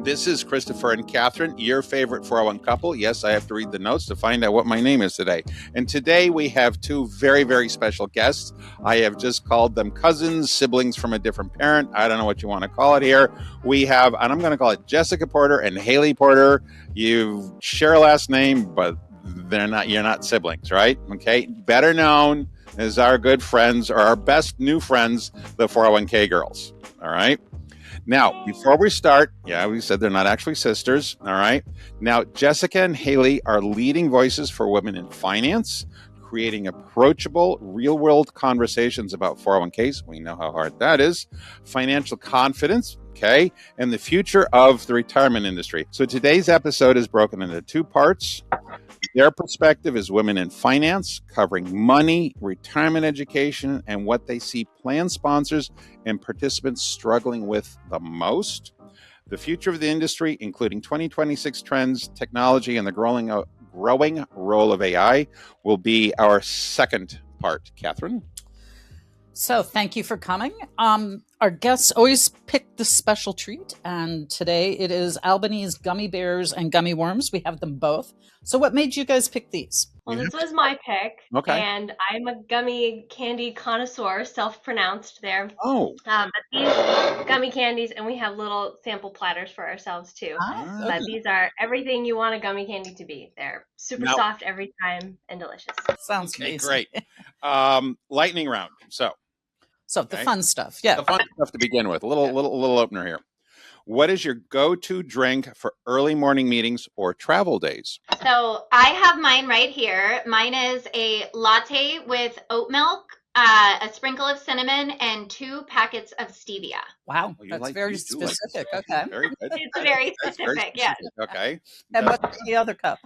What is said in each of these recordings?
This is Christopher and Katherine, your favorite 401 couple. Yes, I have to read the notes to find out what my name is today. And today we have two very, very special guests. I have just called them cousins, siblings from a different parent. I don't know what you want to call it here. We have, and I'm going to call it Jessica Porter and Hayley Porter. You share a last name, but you're not siblings, right? Okay. Better known as our good friends or our best new friends, the 401k girls. All right. Now, before we start, we said they're not actually sisters, all right? Now, Jessica and Hayley are leading voices for women in finance, creating approachable, real-world conversations about 401ks. We know how hard that is. Financial confidence, okay, and the future of the retirement industry. So today's episode is broken into two parts. Their perspective is women in finance, covering money, retirement education, and what they see plan sponsors and participants struggling with the most. The future of the industry, including 2026 trends, technology, and the growing role of AI, will be our second part. Katherine? So thank you for coming. Our guests always pick the special treat, and today it is Albany's gummy bears and gummy worms. We have them both. So what made you guys pick these? Well, this was my pick, Okay. And I'm a gummy candy connoisseur, self-pronounced there. Oh. But these gummy candies, and we have little sample platters for ourselves too. But these are everything you want a gummy candy to be. They're super soft every time and delicious. Sounds great. Lightning round. So the fun stuff, yeah. The fun stuff to begin with. A little opener here. What is your go-to drink for early morning meetings or travel days? So I have mine right here. Mine is a latte with oat milk, a sprinkle of cinnamon, and 2 packets of stevia. Wow, that's very specific. Okay. Very good. It's very specific, yeah. Okay. And what's the other cup?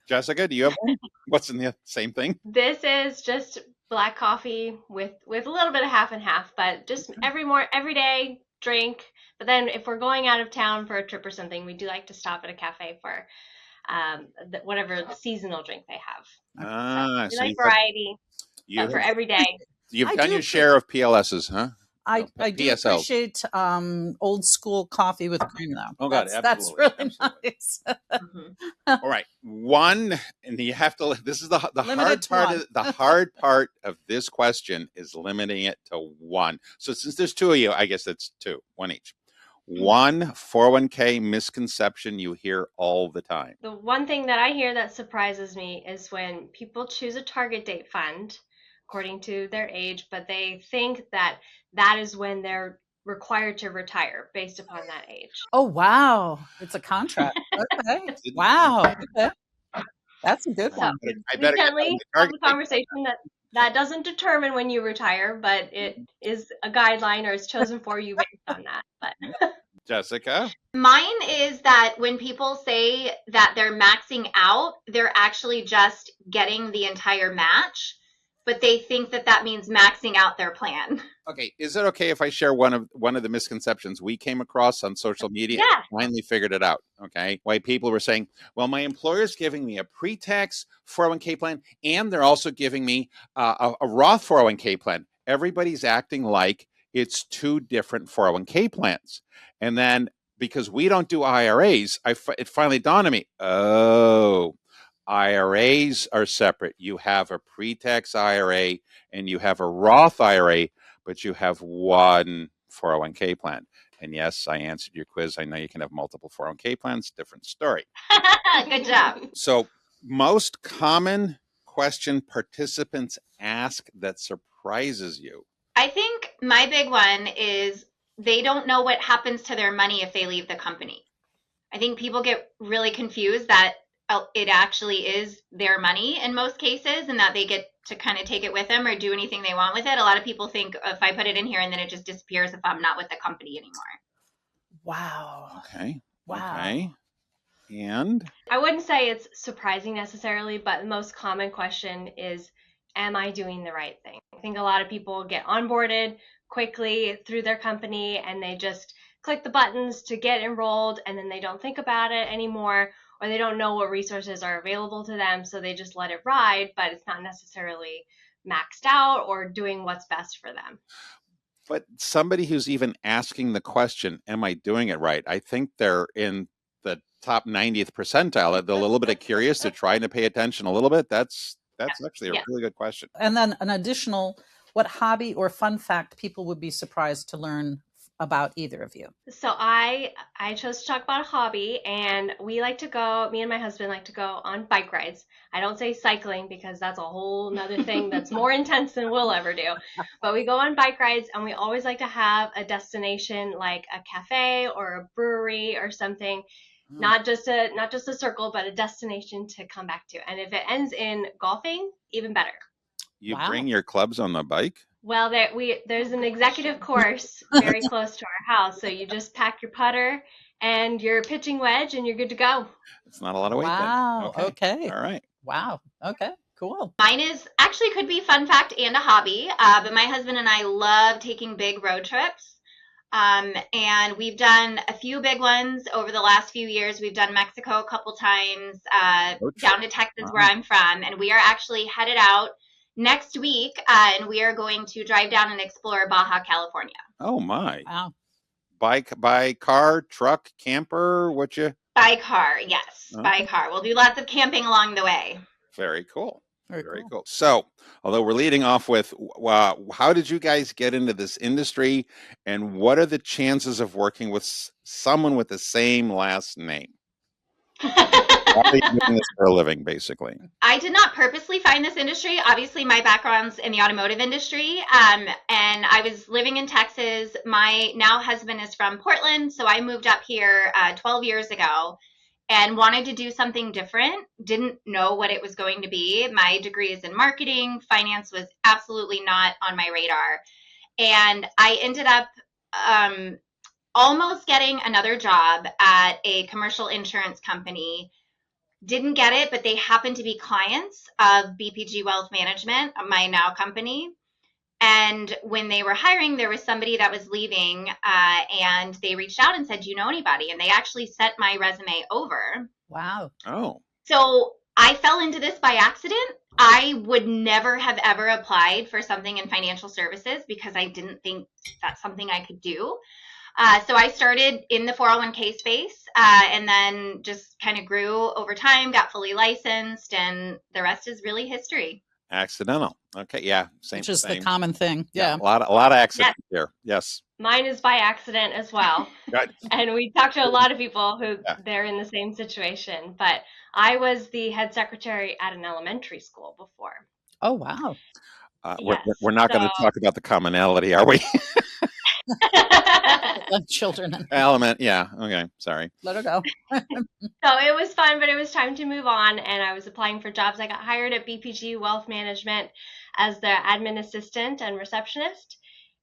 Jessica, do you have one? What's in the same thing? This is just black coffee with a little bit of half and half, but just every day drink. But then if we're going out of town for a trip or something, we do like to stop at a cafe for whatever seasonal drink they have. So we like variety for every day. You've done your share of PLSs, huh? I do appreciate old school coffee with cream, though. Oh, God, that's really nice. All right, one, and you have to. This is the hard part. The hard part of this question is limiting it to one. So since there's two of you, I guess it's two, one each. One 401k misconception you hear all the time. The one thing that I hear that surprises me is when people choose a target date fund according to their age, but they think that is when they're required to retire based upon that age. Oh, wow. It's a contract. Okay. Wow. Okay. That's a good one. I better gently have a conversation that doesn't determine when you retire, but it is a guideline or is chosen for you based on that. But Jessica? Mine is that when people say that they're maxing out, they're actually just getting the entire match, but they think that means maxing out their plan. Okay, is it okay if I share one of the misconceptions we came across on social media? Yeah. Finally figured it out, okay? Why people were saying, well, my employer's giving me a pre-tax 401k plan, and they're also giving me a Roth 401k plan. Everybody's acting like it's two different 401k plans. And then because we don't do IRAs, it finally dawned on me, oh, IRAs are separate. You have a pre-tax IRA and you have a Roth IRA, but you have one 401k plan. And yes, I answered your quiz. I know you can have multiple 401k plans. Different story. Good job. So most common question participants ask that surprises you. I think my big one is they don't know what happens to their money if they leave the company. I think people get really confused that it actually is their money in most cases and that they get to kind of take it with them or do anything they want with it. A lot of people think if I put it in here and then it just disappears if I'm not with the company anymore. Wow. Okay. Wow. Okay. And? I wouldn't say it's surprising necessarily, but the most common question is, am I doing the right thing? I think a lot of people get onboarded quickly through their company and they just click the buttons to get enrolled and then they don't think about it anymore, or they don't know what resources are available to them, so they just let it ride, but it's not necessarily maxed out or doing what's best for them. But somebody who's even asking the question, am I doing it right? I think they're in the top 90th percentile. They're a little bit curious. They're trying to pay attention a little bit. That's actually a Yeah. really good question. And then an additional, what hobby or fun fact people would be surprised to learn about either of you? So I chose to talk about a hobby, and me and my husband like to go on bike rides. I don't say cycling because that's a whole nother thing that's more intense than we'll ever do. But we go on bike rides, and we always like to have a destination like a cafe or a brewery or something. Not just a circle, but a destination to come back to. And if it ends in golfing, even better. You Wow. bring your clubs on the bike? Well, there's an executive course very close to our house, so you just pack your putter and your pitching wedge, and you're good to go. It's not a lot of weight then. Wow. Okay. All right. Wow. Okay. Cool. Mine is actually could be fun fact and a hobby, but my husband and I love taking big road trips. And we've done a few big ones over the last few years. We've done Mexico a couple times, down to Texas where I'm from, and we are actually headed out next week, and we are going to drive down and explore Baja California. Oh my. Wow. By car, truck, camper, By car, yes. Okay. By car. We'll do lots of camping along the way. Very cool. Very cool. So, although we're leading off with, how did you guys get into this industry, and what are the chances of working with someone with the same last name? How are you doing this for a living, basically? I did not purposely find this industry. Obviously, my background's in the automotive industry, and I was living in Texas. My now husband is from Portland, so I moved up here 12 years ago and wanted to do something different. Didn't know what it was going to be. My degree is in marketing. Finance was absolutely not on my radar. And I ended up almost getting another job at a commercial insurance company. Didn't get it, but they happened to be clients of BPG Wealth Management, my now company. And when they were hiring, there was somebody that was leaving, and they reached out and said, do you know anybody? And they actually sent my resume over. Wow. Oh. So I fell into this by accident. I would never have ever applied for something in financial services because I didn't think that's something I could do. So I started in the 401k space, and then just kind of grew over time, got fully licensed, and the rest is really history. Accidental. Okay. Yeah. Which is the common thing. Yeah. A lot of accidents here. Yes. Mine is by accident as well. Good. And we talked to a lot of people who they're in the same situation. But I was the head secretary at an elementary school before. Oh, wow. We're not going to talk about the commonality, are we? Children. Element. Yeah. Okay. Sorry. Let her go. So it was fun, but it was time to move on, and I was applying for jobs. I got hired at BPG Wealth Management as the admin assistant and receptionist,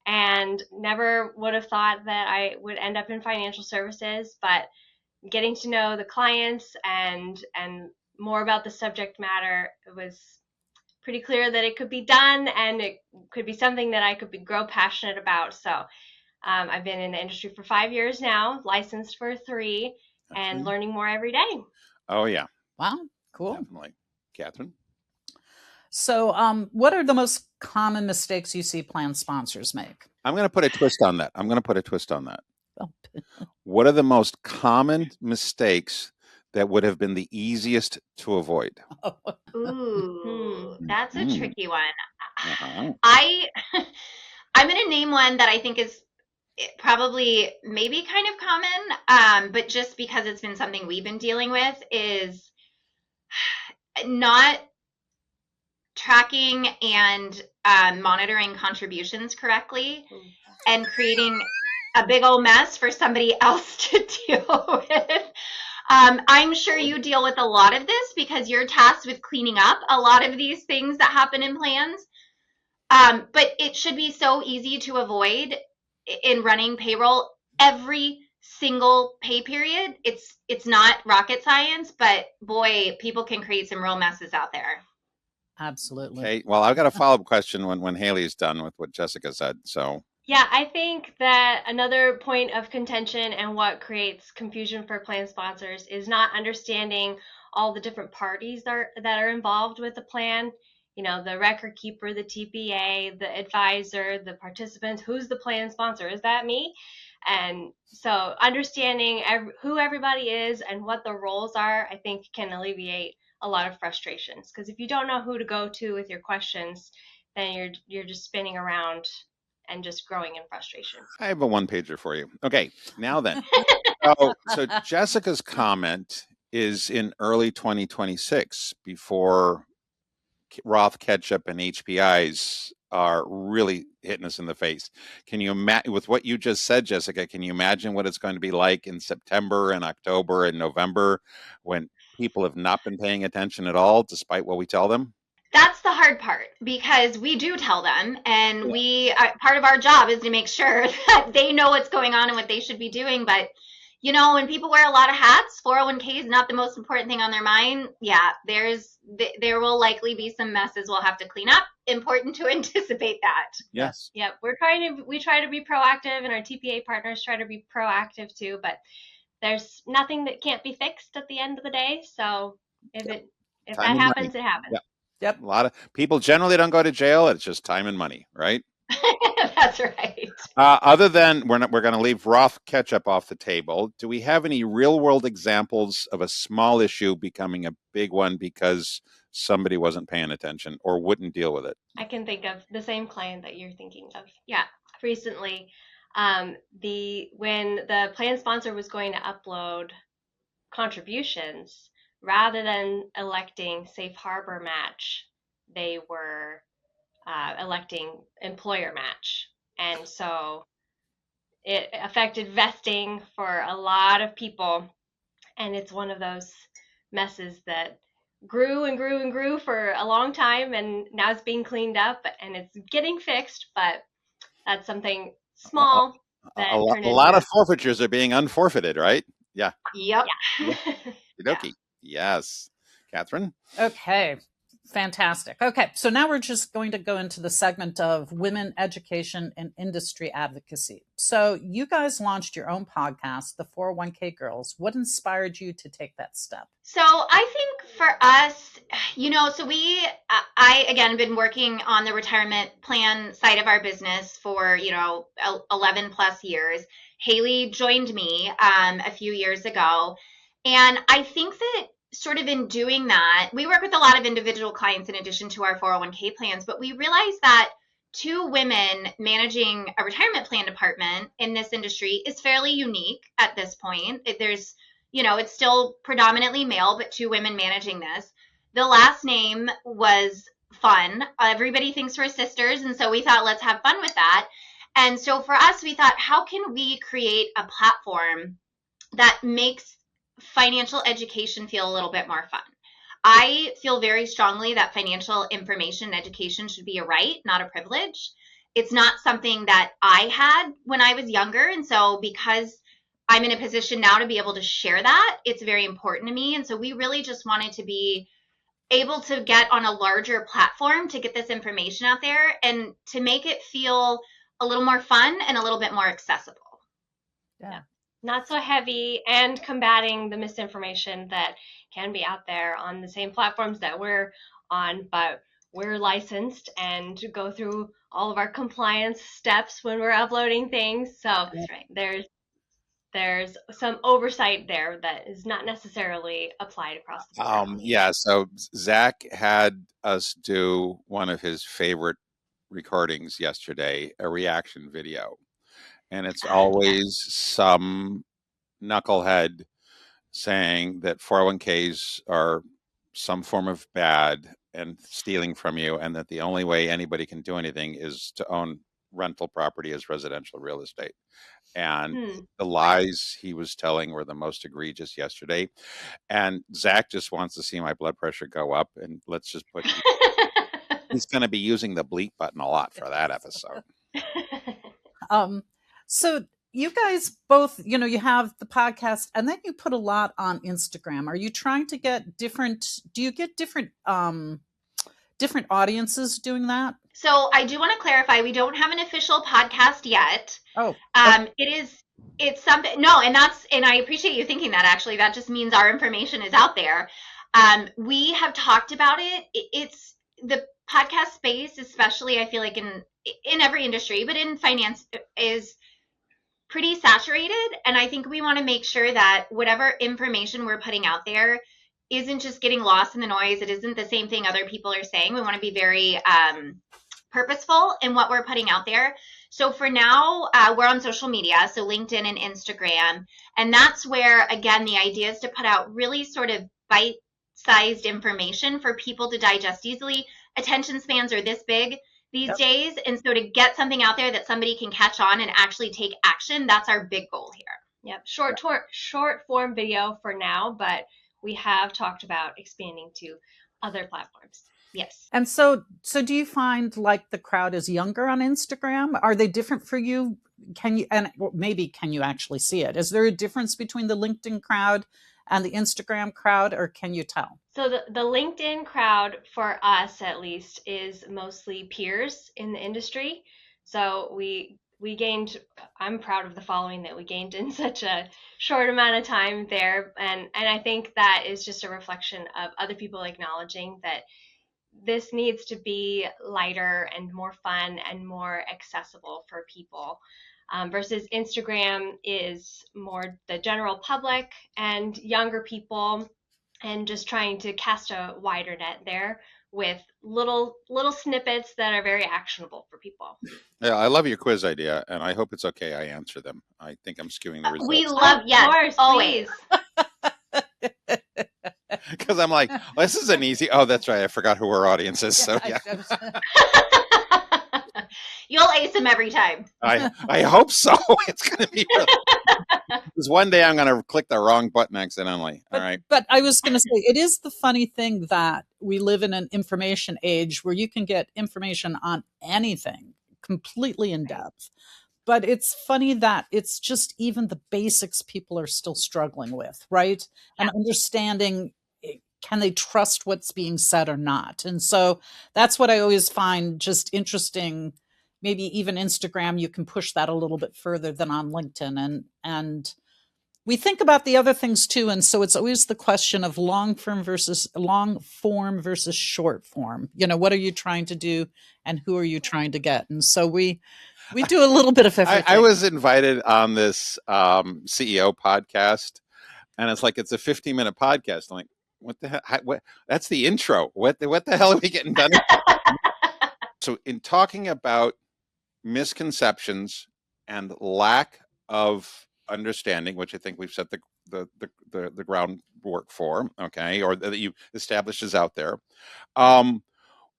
and never would have thought that I would end up in financial services. But getting to know the clients and more about the subject matter, it was pretty clear that it could be done, and it could be something that I could grow passionate about. So I've been in the industry for 5 years now, licensed for 3, and learning more every day. Oh, yeah. Wow. Cool. Definitely. Katherine? So what are the most common mistakes you see plan sponsors make? I'm going to put a twist on that. What are the most common mistakes that would have been the easiest to avoid? Ooh, that's a tricky one. Uh-huh. I'm going to name one that I think is probably maybe kind of common, but just because it's been something we've been dealing with, is not tracking and monitoring contributions correctly and creating a big old mess for somebody else to deal with. I'm sure you deal with a lot of this because you're tasked with cleaning up a lot of these things that happen in plans. But it should be so easy to avoid in running payroll every single pay period. It's not rocket science, but boy, people can create some real messes out there. Absolutely. Okay. Well, I've got a follow-up question when Hayley's done with what Jessica said. So yeah, I think that another point of contention and what creates confusion for plan sponsors is not understanding all the different parties that are involved with the plan. the record keeper, the TPA, the advisor, the participants, who's the plan sponsor? Is that me? And so understanding who everybody is and what the roles are, I think can alleviate a lot of frustrations. Because if you don't know who to go to with your questions, then you're just spinning around and just growing in frustration. I have a one-pager for you. Okay, now then. So Jessica's comment is in early 2026, before Roth Ketchup and HPIs are really hitting us in the face. Can you imagine, with what you just said, Jessica, can you imagine what it's going to be like in September and October and November when people have not been paying attention at all, despite what we tell them? That's the hard part, because we do tell them, and part of our job is to make sure that they know what's going on and what they should be doing. But when people wear a lot of hats, 401k is not the most important thing on their mind. Yeah, there will likely be some messes we'll have to clean up. Important to anticipate that. Yes. Yeah, we try to be proactive, and our TPA partners try to be proactive too. But there's nothing that can't be fixed at the end of the day. So if that happens, it happens. Yep. A lot of people generally don't go to jail. It's just time and money, right? That's right. Other than we're going to leave Roth Ketchup off the table, do we have any real world examples of a small issue becoming a big one because somebody wasn't paying attention or wouldn't deal with it? I can think of the same client that you're thinking of. Yeah. Recently, when the plan sponsor was going to upload contributions, rather than electing safe harbor match, they were electing employer match. And so it affected vesting for a lot of people. And it's one of those messes that grew and grew and grew for a long time. And now it's being cleaned up and it's getting fixed. But that's something small. A lot of forfeitures are being unforfeited, right? Yeah. Yep. Yeah. Okay. Yes. Katherine? Okay. Fantastic. Okay, so now we're just going to go into the segment of women education and industry advocacy. So you guys launched your own podcast, the 401k Girls. What inspired you to take that step? So I think for us, so I again have been working on the retirement plan side of our business for 11 plus years. Hayley joined me a few years ago, and I think that sort of in doing that, we work with a lot of individual clients in addition to our 401k plans, but we realized that two women managing a retirement plan department in this industry is fairly unique at this point. There's, it's still predominantly male, but two women managing this. The last name was fun. Everybody thinks we're sisters. And so we thought, let's have fun with that. And so for us, we thought, how can we create a platform that makes financial education feel a little bit more fun? I feel very strongly that financial information and education should be a right, not a privilege. It's not something that I had when I was younger. And so because I'm in a position now to be able to share that, it's very important to me. And so we really just wanted to be able to get on a larger platform to get this information out there and to make it feel a little more fun and a little bit more accessible. Yeah. Not so heavy, and combating the misinformation that can be out there on the same platforms that we're on, but we're licensed and go through all of our compliance steps when we're uploading things. So That's right. There's some oversight there that is not necessarily applied across the board. Yeah, so Zach had us do one of his favorite recordings yesterday, a reaction video. And it's always some knucklehead saying that 401ks are some form of bad and stealing from you, and that the only way anybody can do anything is to own rental property as residential real estate. And the lies he was telling were the most egregious yesterday. And Zach just wants to see my blood pressure go up. And let's just put, he's going to be using the bleep button a lot for that episode. So you guys both, you have the podcast and then you put a lot on Instagram. Are you trying to get do you get different audiences doing that? So I do want to clarify, we don't have an official podcast yet. Oh, it's something, no, and I appreciate you thinking that. Actually, that just means our information is out there. We have talked about it. It's podcast space, especially I feel like in every industry, but in finance, is pretty saturated. And I think we want to make sure that whatever information we're putting out there isn't just getting lost in the noise. It isn't the same thing other people are saying. We want to be very purposeful in what we're putting out there. So for now, we're on social media, so LinkedIn and Instagram. And that's where, again, the idea is to put out really sort of bite-sized information for people to digest easily. Attention spans are this big these days. And so to get something out there that somebody can catch on and actually take action, that's our big goal here. Yep. Short form video for now, but we have talked about expanding to other platforms. Yes. And so do you find like the crowd is younger on Instagram? Are they different for you? Can you actually see it? Is there a difference between the LinkedIn crowd and the Instagram crowd, or can you tell? So the LinkedIn crowd, for us at least, is mostly peers in the industry. So we gained, I'm proud of the following that we gained in such a short amount of time there. And I think that is just a reflection of other people acknowledging that this needs to be lighter and more fun and more accessible for people. Versus Instagram is more the general public and younger people, and just trying to cast a wider net there with little snippets that are very actionable for people. Yeah, I love your quiz idea, and I hope it's okay I answer them. I think I'm skewing the results. We love, yes, always. Because I'm like, well, this is an easy. Oh, that's right. I forgot who our audience is. So yeah, You'll ace them every time. I hope so. It's going to be really. Because one day I'm going to click the wrong button accidentally. All right. But I was going to say, it is the funny thing that we live in an information age where you can get information on anything completely in depth. But it's funny that it's just even the basics people are still struggling with, right? And understanding, can they trust what's being said or not? And so that's what I always find just interesting. Maybe even Instagram, you can push that a little bit further than on LinkedIn. And we think about the other things too. And so it's always the question of long form versus short form. You know, what are you trying to do and who are you trying to get? And so we do a little bit of everything. I was invited on this CEO podcast, and it's like, it's a 15-minute podcast. I'm like, what the hell? What? That's the intro. What the hell are we getting done? So in talking about misconceptions and lack of understanding, which I think we've set the groundwork for, okay, or that you established is out there.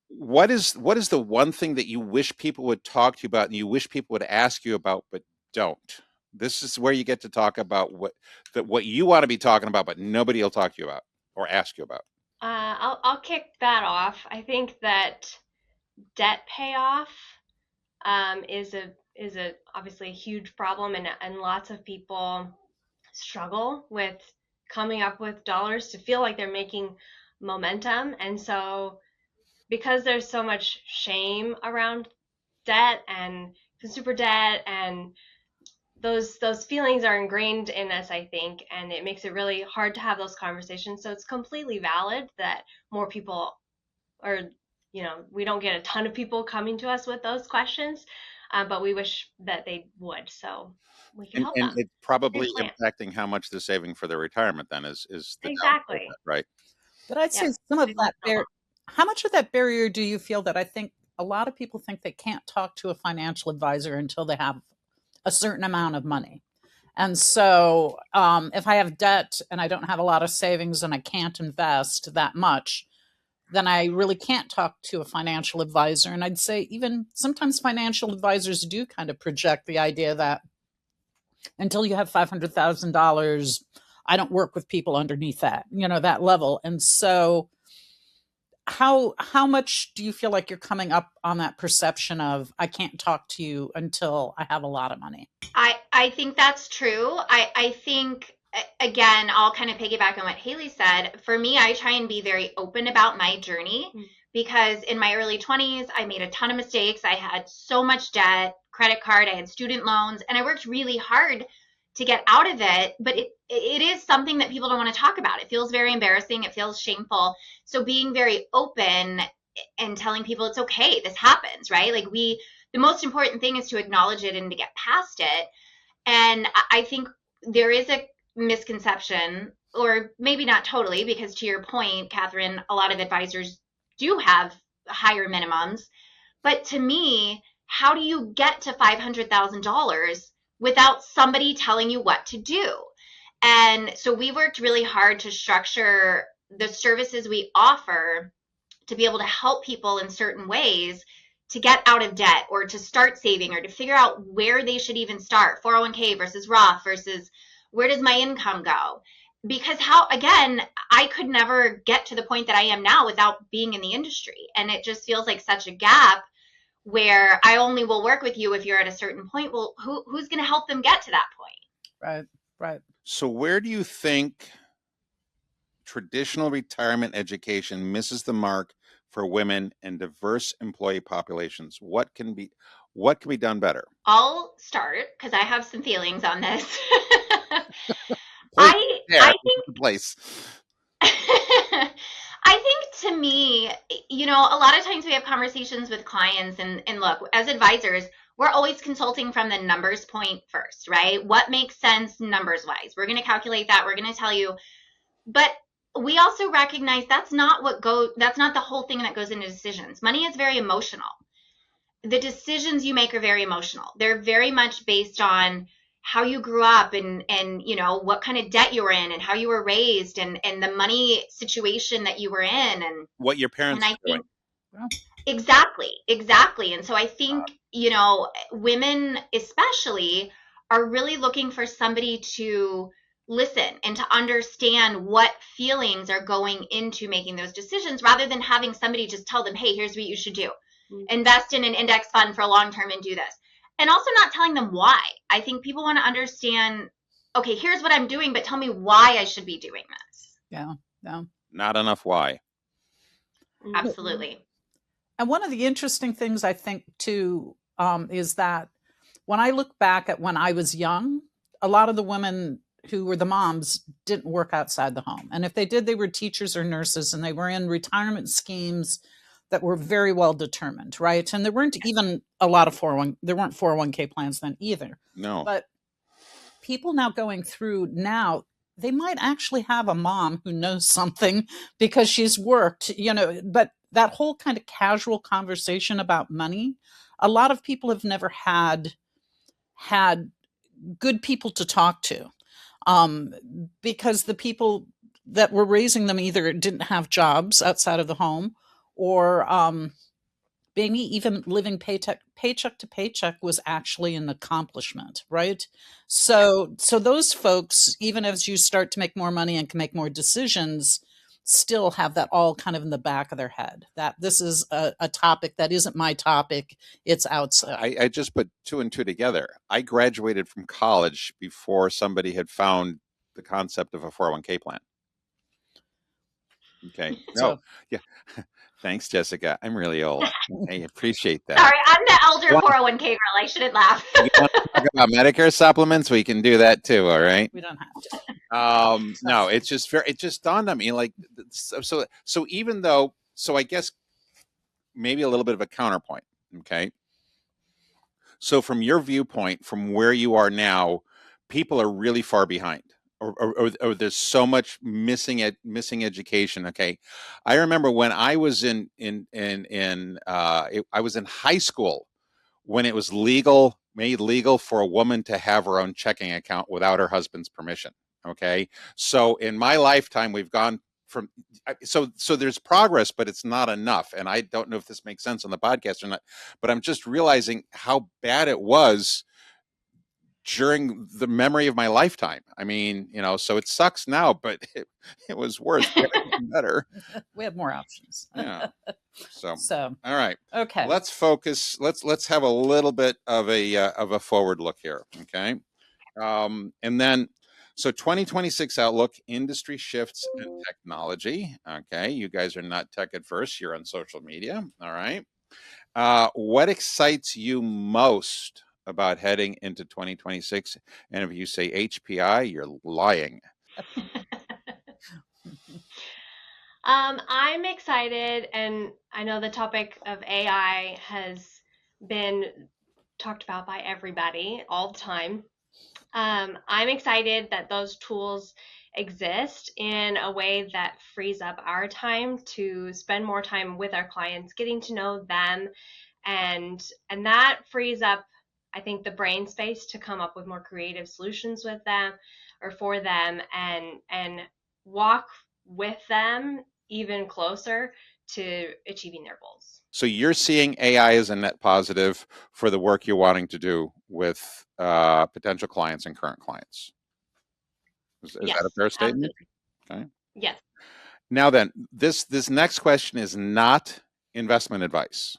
What is the one thing that you wish people would talk to you about and you wish people would ask you about but don't? This is where you get to talk about what you want to be talking about, but nobody will talk to you about or ask you about. I'll kick that off. I think that debt payoff is obviously a huge problem, and lots of people struggle with coming up with dollars to feel like they're making momentum. And so because there's so much shame around debt and consumer debt, and those feelings are ingrained in us, I think, and it makes it really hard to have those conversations. So it's completely valid that more people are, we don't get a ton of people coming to us with those questions, but we wish that they would, so we can help them. And it's probably impacting how much they're saving for their retirement then is the exactly downside, right? But I'd say some of that how much of that barrier do you feel that I think a lot of people think they can't talk to a financial advisor until they have a certain amount of money? And so if I have debt and I don't have a lot of savings and I can't invest that much, then I really can't talk to a financial advisor. And I'd say even sometimes financial advisors do kind of project the idea that until you have $500,000, I don't work with people underneath that, that level. And so how much do you feel like you're coming up on that perception of I can't talk to you until I have a lot of money? I think that's true. I think, again, I'll kind of piggyback on what Hayley said. For me, I try and be very open about my journey because in my early 20s, I made a ton of mistakes. I had so much debt, credit card, I had student loans, and I worked really hard to get out of it. But it is something that people don't want to talk about. It feels very embarrassing. It feels shameful. So being very open and telling people it's okay, this happens, right? Like the most important thing is to acknowledge it and to get past it. And I think there is a misconception, or maybe not totally, because to your point, Katherine, a lot of advisors do have higher minimums. But to me, how do you get to $500,000 without somebody telling you what to do? And so we worked really hard to structure the services we offer to be able to help people in certain ways to get out of debt or to start saving or to figure out where they should even start, 401k versus Roth versus where does my income go? Because again, I could never get to the point that I am now without being in the industry. And it just feels like such a gap where I only will work with you if you're at a certain point. Well, who's going to help them get to that point? Right. So where do you think traditional retirement education misses the mark for women and diverse employee populations? What can be done better? I'll start because I have some feelings on this. Please, I think place. I think to me, a lot of times we have conversations with clients and look, as advisors, we're always consulting from the numbers point first, right? What makes sense numbers wise? We're going to calculate that. We're going to tell you, but we also recognize that's not the whole thing that goes into decisions. Money is very emotional. The decisions you make are very emotional. They're very much based on how you grew up and what kind of debt you were in and how you were raised and the money situation that you were in and what your parents and I think Well, exactly. And so I think women especially are really looking for somebody to listen and to understand what feelings are going into making those decisions rather than having somebody just tell them, hey, here's what you should do. Invest in an index fund for long term and do this. And also not telling them why. I think people want to understand, okay, here's what I'm doing, but tell me why I should be doing this. Yeah. Not enough why. Absolutely. And one of the interesting things I think too is that when I look back at when I was young, a lot of the women who were the moms didn't work outside the home. And if they did, they were teachers or nurses, and they were in retirement schemes that were very well determined, right? And there weren't even a lot of there weren't 401k plans then either. No. But people now going through now, they might actually have a mom who knows something because she's worked, but that whole kind of casual conversation about money, a lot of people have never had good people to talk to, because the people that were raising them either didn't have jobs outside of the home or maybe even living paycheck to paycheck was actually an accomplishment, right? So those folks, even as you start to make more money and can make more decisions, still have that all kind of in the back of their head, that this is a topic that isn't my topic, it's outside. I just put two and two together. I graduated from college before somebody had found the concept of a 401k plan. Okay. No. Yeah. Thanks, Jessica. I'm really old. I appreciate that. Sorry, I'm the elder 401k girl. I shouldn't laugh. You want to talk about Medicare supplements? We can do that too. All right. We don't have to. No, it just dawned on me, like, so even though, so I guess maybe a little bit of a counterpoint. Okay. So from your viewpoint, from where you are now, people are really far behind. Or there's so much missing education. Okay, I remember when I was I was in high school when it was made legal for a woman to have her own checking account without her husband's permission. Okay, so in my lifetime we've gone from so there's progress, but it's not enough. And I don't know if this makes sense on the podcast or not, but I'm just realizing how bad it was during the memory of my lifetime. I mean, so it sucks now, but it was worse. Better. We have more options. Yeah. So all right. Okay. Let's focus. Let's have a little bit of a forward look here. Okay. And then, so 2026 outlook, industry shifts and technology. Okay. You guys are not tech adverse. You're on social media. All right. What excites you most about heading into 2026? And if you say HPI, you're lying. I'm excited, and I know the topic of AI has been talked about by everybody all the time. I'm excited that those tools exist in a way that frees up our time to spend more time with our clients, getting to know them, and that frees up, I think, the brain space to come up with more creative solutions with them or for them, and walk with them even closer to achieving their goals. So you're seeing AI as a net positive for the work you're wanting to do with potential clients and current clients. Is Yes, that a fair statement? absolutely. Okay. Yes. Now then, this next question is not investment advice.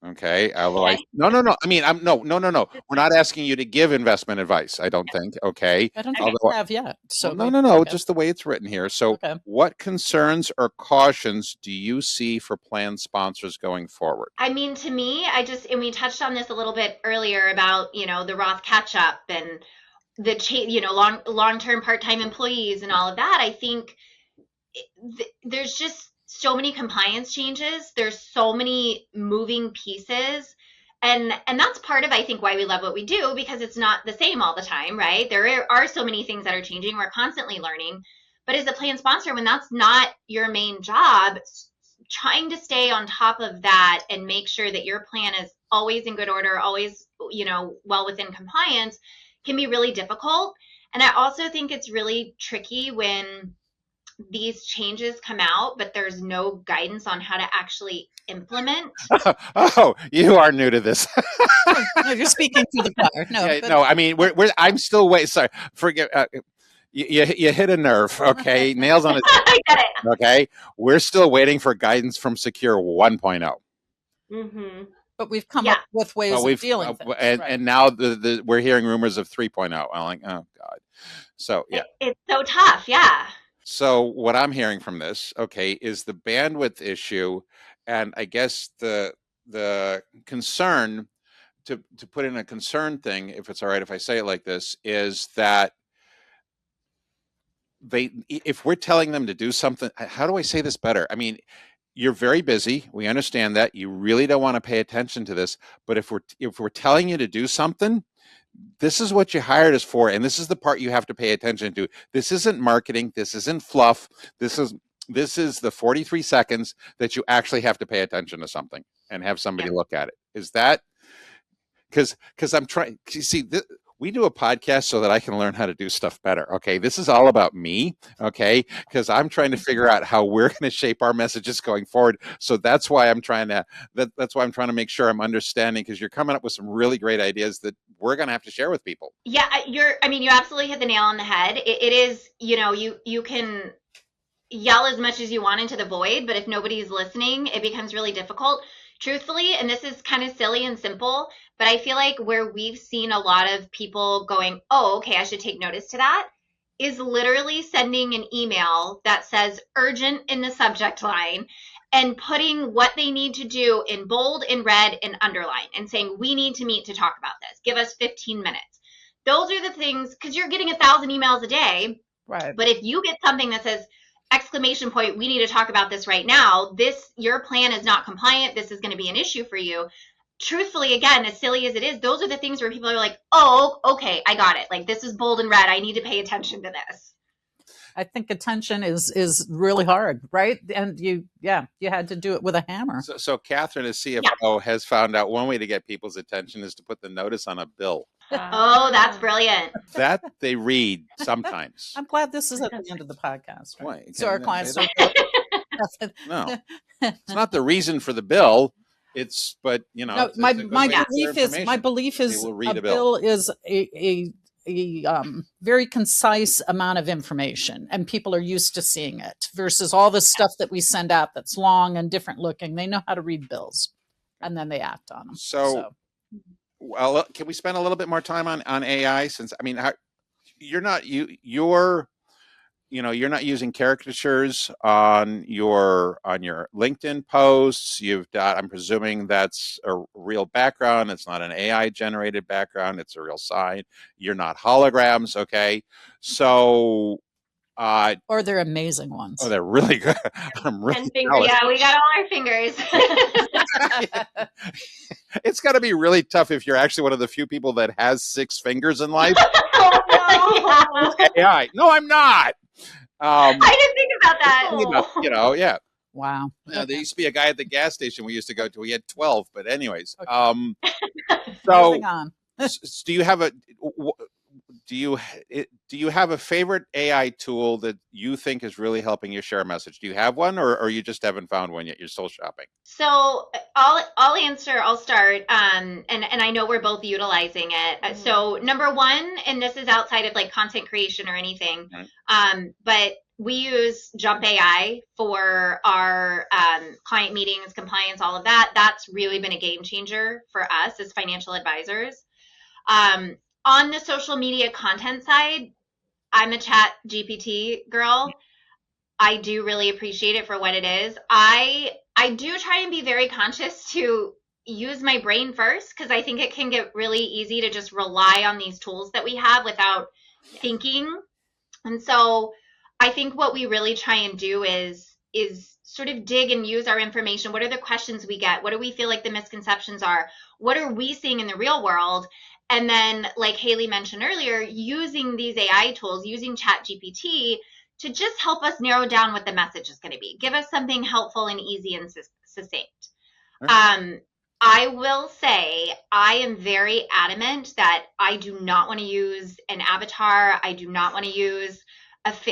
Okay. Although Okay. no. I mean, no. We're not asking you to give investment advice. I don't think. Okay. I don't think Okay. we Although, have yet. So well, maybe no. we Just the way it's written here. So, Okay. what concerns or cautions do you see for plan sponsors going forward? I mean, to me, and we touched on this a little bit earlier about, the Roth catch up and long-term part-time employees and all of that. I think there's just so many compliance changes. There's so many moving pieces. And that's part of, I think, why we love what we do, because it's not the same all the time, right? There are so many things that are changing. We're constantly learning. But as a plan sponsor, when that's not your main job, trying to stay on top of that and make sure that your plan is always in good order, always, well within compliance, can be really difficult. And I also think it's really tricky when these changes come out, but there's no guidance on how to actually implement. Oh, you are new to this. No, you're speaking to the choir. No, Yeah, but no. I mean, I'm still waiting. Sorry, forget. You hit a nerve. Okay, nails on it. I get it. Okay, we're still waiting for guidance from Secure 1.0. Mm-hmm. but we've come Yeah. up with ways Well, of dealing things. and right. and now we're hearing rumors of 3.0. I'm like, oh god. So yeah. It's so tough. Yeah. So what I'm hearing from this, okay, is the bandwidth issue, and I guess the concern to put in a concern thing, if it's all right if I say it like this, is that if we're telling them to do something, how do I say this better? I mean, you're very busy. We understand that. You really don't want to pay attention to this, but if we're telling you to do something, this is what you hired us for, and this is the part you have to pay attention to. This isn't marketing. This isn't fluff. This is the 43 seconds that you actually have to pay attention to something and have somebody look at it. Is that because I'm trying? You see, we do a podcast so that I can learn how to do stuff better. Okay, this is all about me. Okay, because I'm trying to figure out how we're going to shape our messages going forward. So that's why I'm trying to make sure I'm understanding, because you're coming up with some really great ideas that we're going to have to share with people. Yeah. You absolutely hit the nail on the head. It is, you can yell as much as you want into the void, but if nobody's listening, it becomes really difficult. Truthfully, and this is kind of silly and simple, but I feel like where we've seen a lot of people going, oh, okay, I should take notice to that, is literally sending an email that says urgent in the subject line and putting what they need to do in bold, in red, and underline, and saying, we need to meet to talk about this. Give us 15 minutes. Those are the things, because you're getting 1,000 emails a day. Right. But if you get something that says, exclamation point, we need to talk about this right now, your plan is not compliant, this is going to be an issue for you. Truthfully, again, as silly as it is, those are the things where people are like, oh, okay, I got it. Like, this is bold and red. I need to pay attention to this. I think attention is really hard, right? And you had to do it with a hammer. So Katherine, as CFO, has found out one way to get people's attention is to put the notice on a bill. Oh, that's brilliant. That they read sometimes. I'm glad this is at the end of the podcast. Right? Why? So our clients don't. No, it's not the reason for the bill. It's, but no, my belief is a bill is a very concise amount of information, and people are used to seeing it versus all the stuff that we send out that's long and different looking. They know how to read bills, and then they act on them. So well, can we spend a little bit more time on AI? Since I mean, you're not using caricatures on your LinkedIn posts. I'm presuming that's a real background. It's not an AI generated background. It's a real sign. You're not holograms. Okay. So Or they're amazing ones. Oh, they're really good. I'm really And fingers. jealous. Yeah, we got all our fingers. It's got to be really tough if you're actually one of the few people that has 6 fingers in life. Oh, no. AI. No, I'm not. I didn't think about that. You know, yeah. Wow. There used to be a guy at the gas station we used to go to. He had 12, but anyways. Okay. So Moving on. do you have a do you have a favorite AI tool that you think is really helping you share a message? Do you have one, or you just haven't found one yet? You're still shopping. So I'll answer. I'll start. And I know we're both utilizing it. Mhm. So number one, and this is outside of like content creation or anything, but we use Jump AI for our client meetings, compliance, all of that. That's really been a game changer for us as financial advisors. On the social media content side, I'm a chat GPT girl. I do really appreciate it for what it is. I do try and be very conscious to use my brain first, because I think it can get really easy to just rely on these tools that we have without thinking. And so I think what we really try and do is sort of dig and use our information. What are the questions we get? What do we feel like the misconceptions are? What are we seeing in the real world? And then, like Hayley mentioned earlier, using these AI tools, using ChatGPT to just help us narrow down what the message is going to be. Give us something helpful and easy and succinct. I will say I am very adamant that I do not want to use an avatar. I do not want to use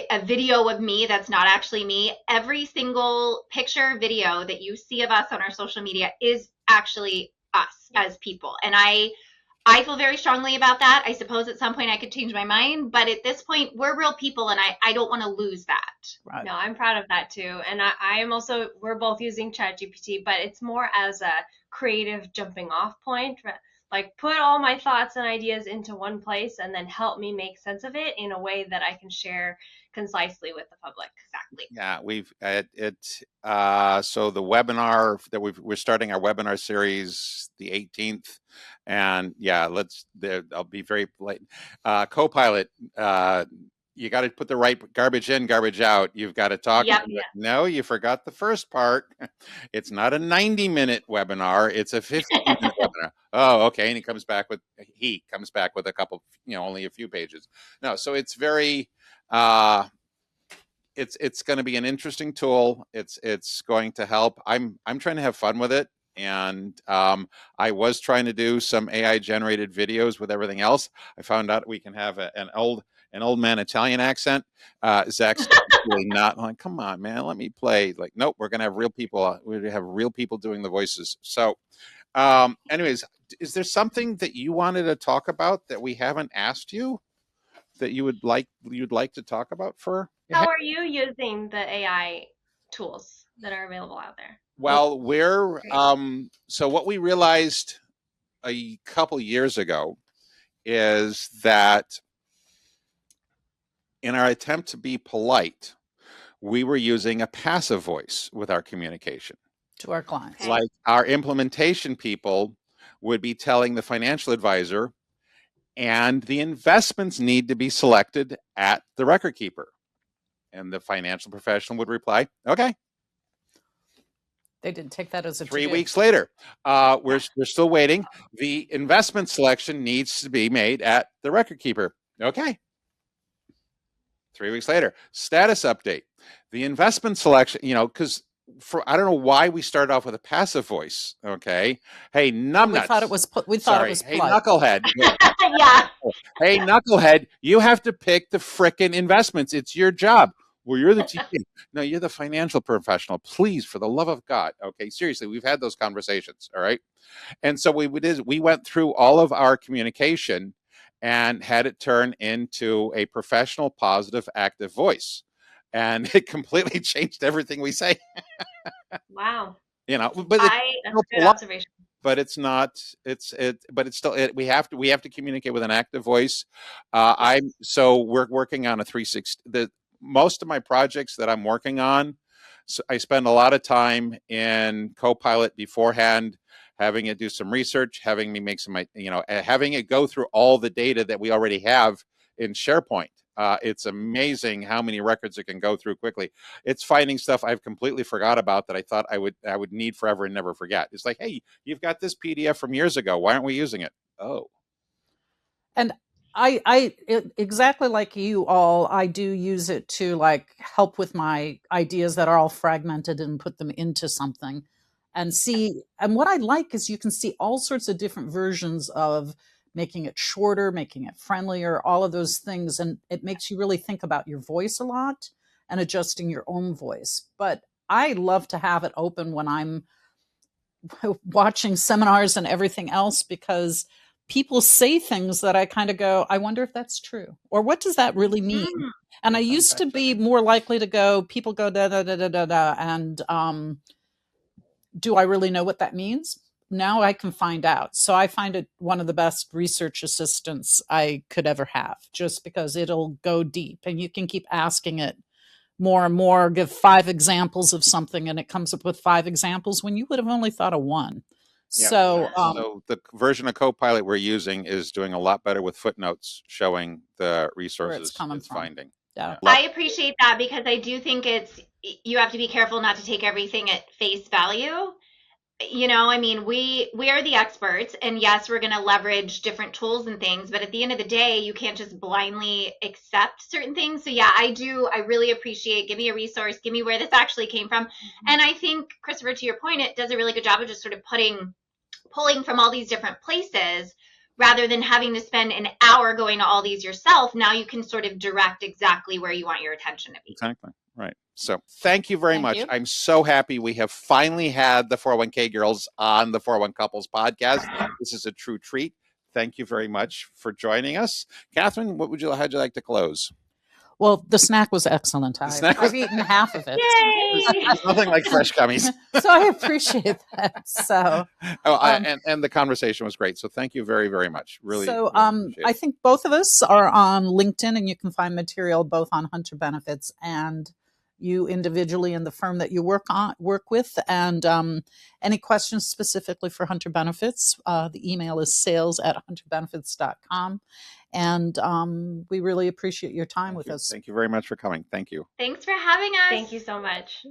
a video of me that's not actually me. Every single picture, video that you see of us on our social media is actually us as people. And I feel very strongly about that. I suppose at some point I could change my mind, but at this point we're real people, and I don't want to lose that. Right. No, I'm proud of that too. And I am also, we're both using ChatGPT, but it's more as a creative jumping off point. Like, put all my thoughts and ideas into one place and then help me make sense of it in a way that I can share concisely with the public. Exactly. Yeah, we've so the webinar that we're starting our webinar series the 18th, and yeah, I'll be very blatant. Copilot, you got to put the right garbage in, garbage out. You've got to talk. Yep. No, you forgot the first part. It's not a 90-minute webinar. It's a 15-minute webinar. Oh, okay. And he comes back with a couple, only a few pages. No, so it's very, it's going to be an interesting tool. It's going to help. I'm trying to have fun with it. And I was trying to do some AI generated videos with everything else. I found out we can have an old man Italian accent. Zach's really not like, come on, man, let me play. Like, nope, we're gonna have real people. We're gonna have real people doing the voices. So, anyways, is there something that you wanted to talk about that we haven't asked you that you'd like to talk about? How are you using the AI tools that are available out there? Well, so what we realized a couple years ago is that in our attempt to be polite, we were using a passive voice with our communication to our clients. Okay. Like, our implementation people would be telling the financial advisor, and the investments need to be selected at the record keeper. And the financial professional would reply, okay. They didn't take that as a 3 to-do. weeks later, we're still waiting. The investment selection needs to be made at the record keeper. Okay. 3 weeks later, status update. The investment selection, because I don't know why we started off with a passive voice. Okay. Hey, numbnuts. We thought it was Hey, knucklehead. Yeah. Hey, knucklehead, you have to pick the frickin' investments. It's your job. Well, you're the TP. No, you're the financial professional. Please, for the love of God. Okay, seriously, we've had those conversations. All right. And so we went through all of our communication and had it turn into a professional, positive, active voice. And it completely changed everything we say. Wow. But That's a good observation. But it's not. But it's still. We have to communicate with an active voice. So we're working on a 360. Most of my projects that I'm working on, so I spend a lot of time in Copilot beforehand, having it do some research, having me make some, having it go through all the data that we already have in SharePoint. It's amazing how many records it can go through quickly. It's finding stuff I've completely forgot about that I thought I would need forever and never forget. It's like, hey, you've got this PDF from years ago. Why aren't we using it? Oh. And exactly like you all, I do use it to like help with my ideas that are all fragmented and put them into something and see. And what I like is you can see all sorts of different versions of making it shorter, making it friendlier, all of those things. And it makes you really think about your voice a lot and adjusting your own voice. But I love to have it open when I'm watching seminars and everything else, because people say things that I kind of go, I wonder if that's true, or what does that really mean? And I used to be more likely to go, people go da da da da da da, and do I really know what that means? Now I can find out. So I find it one of the best research assistants I could ever have, just because it'll go deep and you can keep asking it more and more, give 5 examples of something, and it comes up with 5 examples when you would have only thought of one. Yeah. So, so the version of Copilot we're using is doing a lot better with footnotes showing the resources it's finding. Yeah. I appreciate that, because I do think you have to be careful not to take everything at face value. You know, I mean, we are the experts, and yes, we're going to leverage different tools and things, but at the end of the day, you can't just blindly accept certain things. So yeah, I really appreciate, give me a resource, give me where this actually came from. And I think, Christopher, to your point, it does a really good job of just sort of pulling from all these different places, rather than having to spend an hour going to all these yourself. Now you can sort of direct exactly where you want your attention to be. Exactly. Right. So thank you very much. I'm so happy we have finally had the 401k girls on the 401 Couples podcast. This is a true treat. Thank you very much for joining us. Katherine, how'd you like to close? Well, the snack was excellent. I've eaten half of it. Yay! There's nothing like fresh gummies. So I appreciate that. So, and the conversation was great. So thank you very, very much. Really. So, really I think both of us are on LinkedIn, and you can find material both on Hunter Benefits and you individually in the firm that you work with. And any questions specifically for Hunter Benefits, the email is sales@hunterbenefits.com. And we really appreciate your time with us. Thank you very much for coming. Thank you. Thanks for having us. Thank you so much.